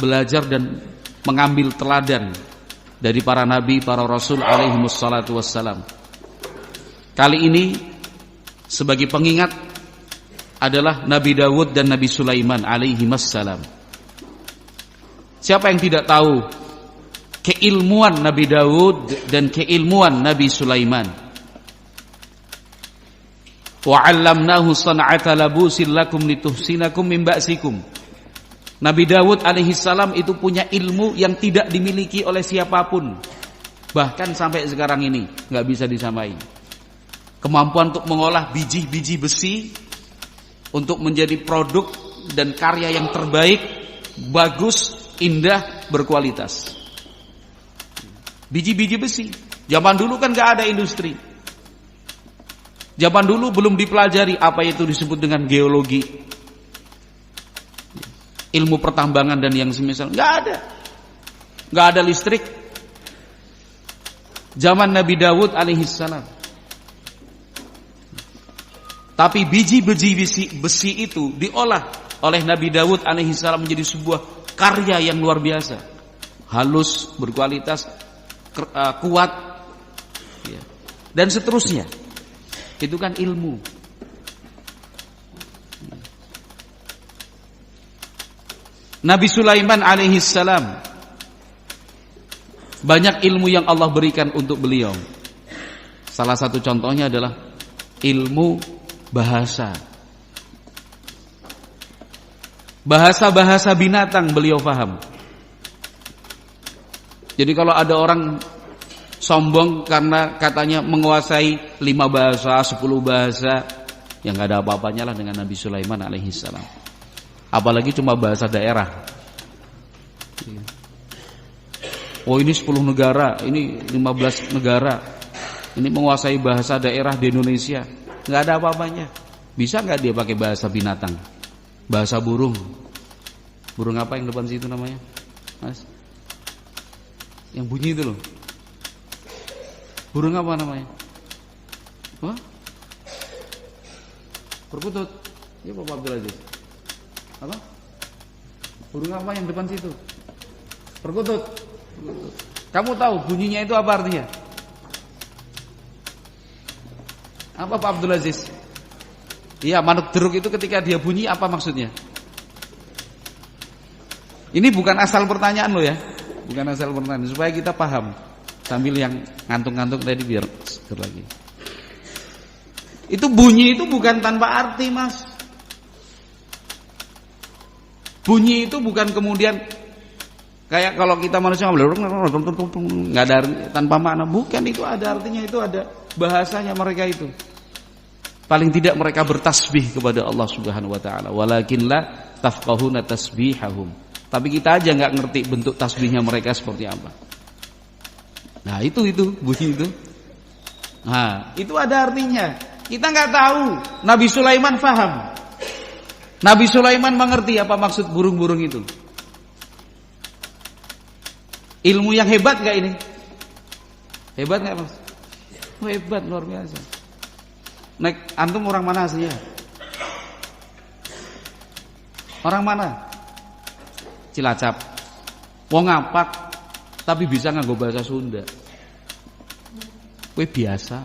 belajar dan mengambil teladan dari para nabi, para rasul alaihimus salatu wassalam. Kali ini sebagai pengingat adalah Nabi Dawud dan Nabi Sulaiman alaihimus salam. Siapa yang tidak tahu keilmuan Nabi Dawud dan keilmuan Nabi Sulaiman? Wa 'allamnahu san'ata labusin lakum lituhsinakum min ba'sikum. Nabi Dawud alaihi salam itu punya ilmu yang tidak dimiliki oleh siapapun. Bahkan sampai sekarang ini enggak bisa disamain. Kemampuan untuk mengolah biji-biji besi untuk menjadi produk dan karya yang terbaik, bagus, indah, berkualitas. Biji-biji besi. Zaman dulu kan enggak ada industri. Zaman dulu belum dipelajari apa itu disebut dengan geologi, ilmu pertambangan dan yang semisal. Enggak ada listrik. Zaman Nabi Dawud alaihissalam. Tapi biji-biji besi itu diolah oleh Nabi Dawud alaihissalam menjadi sebuah karya yang luar biasa, halus, berkualitas, kuat, dan seterusnya. Itu kan ilmu. Nabi Sulaiman alaihissalam, banyak ilmu yang Allah berikan untuk beliau. Salah satu contohnya adalah ilmu bahasa. Bahasa-bahasa binatang beliau paham. Jadi kalau ada orang sombong karena katanya menguasai 5 bahasa, 10 bahasa, yang gak ada apa-apanya lah dengan Nabi Sulaiman alaihissalam. Apalagi cuma bahasa daerah. Oh ini 10 negara, ini 15 negara, ini menguasai bahasa daerah di Indonesia. Gak ada apa-apanya. Bisa gak dia pakai bahasa binatang? Bahasa burung. Burung apa yang depan situ namanya, Mas? Yang bunyi itu loh. Burung apa namanya? Wah? Perkutut. Ya Bapak Abdul Aziz. Apa? Burung apa yang depan situ? Perkutut. Kamu tahu bunyinya itu apa artinya? Apa Pak Abdul Aziz? Iya, manuk deruk itu ketika dia bunyi apa maksudnya? Ini bukan asal pertanyaan loh ya. Bukan asal pertanyaan, supaya kita paham. Sambil yang ngantuk-ngantuk tadi biar seger lagi. Itu bunyi itu bukan tanpa arti, Mas. Bunyi itu bukan kemudian kayak kalau kita manusia nggak ada tanpa makna. Bukan, itu ada artinya, itu ada bahasanya mereka itu. Paling tidak mereka bertasbih kepada Allah Subhanahu wa taala. Walakin la tafqahuna tasbihahum. Tapi kita aja nggak ngerti bentuk tasbihnya mereka seperti apa. Nah, itu bunyi itu. Nah, itu ada artinya. Kita nggak tahu. Nabi Sulaiman paham. Nabi Sulaiman mengerti apa maksud burung-burung itu. Ilmu yang hebat nggak ini? Hebat nggak, Mas? Oh, hebat, luar biasa. Naik, antum orang mana aslinya? Orang mana? Cilacap. Wong ngapak tapi bisa nganggo bahasa Sunda. Kowe biasa.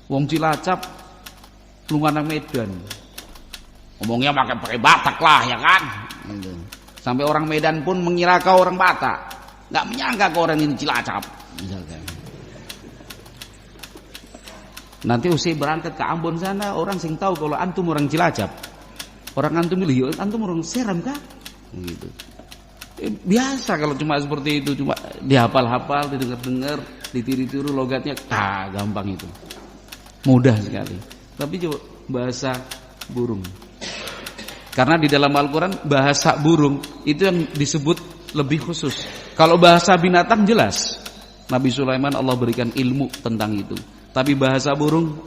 Wong Cilacap lunga nang Medan. Ngomongnya pakai Batak lah ya kan? Gitu. Sampai orang Medan pun mengira kau orang Batak. Enggak menyangka kau orang ini Cilacap misalkan. Nanti usai berangkat ke Ambon sana, orang sing tahu kalau antum orang Cilacap. Orang antum ini, antum orang Seram kah? Gitu. Biasa kalau cuma seperti itu, cuma dihafal-hafal, didengar-dengar, ditiru-tiru logatnya, gampang itu. Mudah sekali. Tapi coba bahasa burung. Karena di dalam Al-Qur'an bahasa burung itu yang disebut lebih khusus. Kalau bahasa binatang jelas. Nabi Sulaiman Allah berikan ilmu tentang itu. Tapi bahasa burung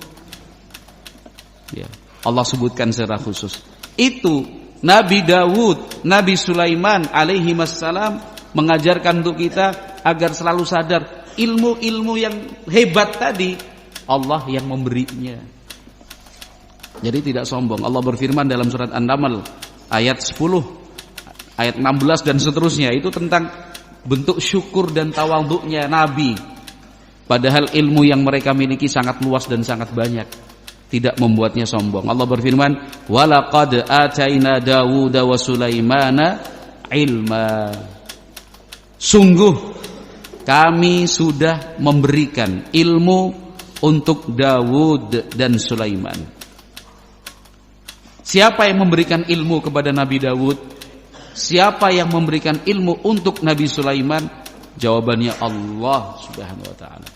ya, Allah sebutkan secara khusus. Itu Nabi Dawud, Nabi Sulaiman alaihi wassalam mengajarkan untuk kita agar selalu sadar ilmu-ilmu yang hebat tadi Allah yang memberinya. Jadi tidak sombong. Allah berfirman dalam surat An-Naml ayat 10 ayat 16 dan seterusnya itu tentang bentuk syukur dan tawadhu'nya Nabi. Padahal ilmu yang mereka miliki sangat luas dan sangat banyak, tidak membuatnya sombong. Allah berfirman, "Walaqad ataina Dawuda wa Sulaimana ilma." Sungguh kami sudah memberikan ilmu untuk Dawud dan Sulaiman. Siapa yang memberikan ilmu kepada Nabi Dawud? Siapa yang memberikan ilmu untuk Nabi Sulaiman? Jawabannya Allah Subhanahu wa taala.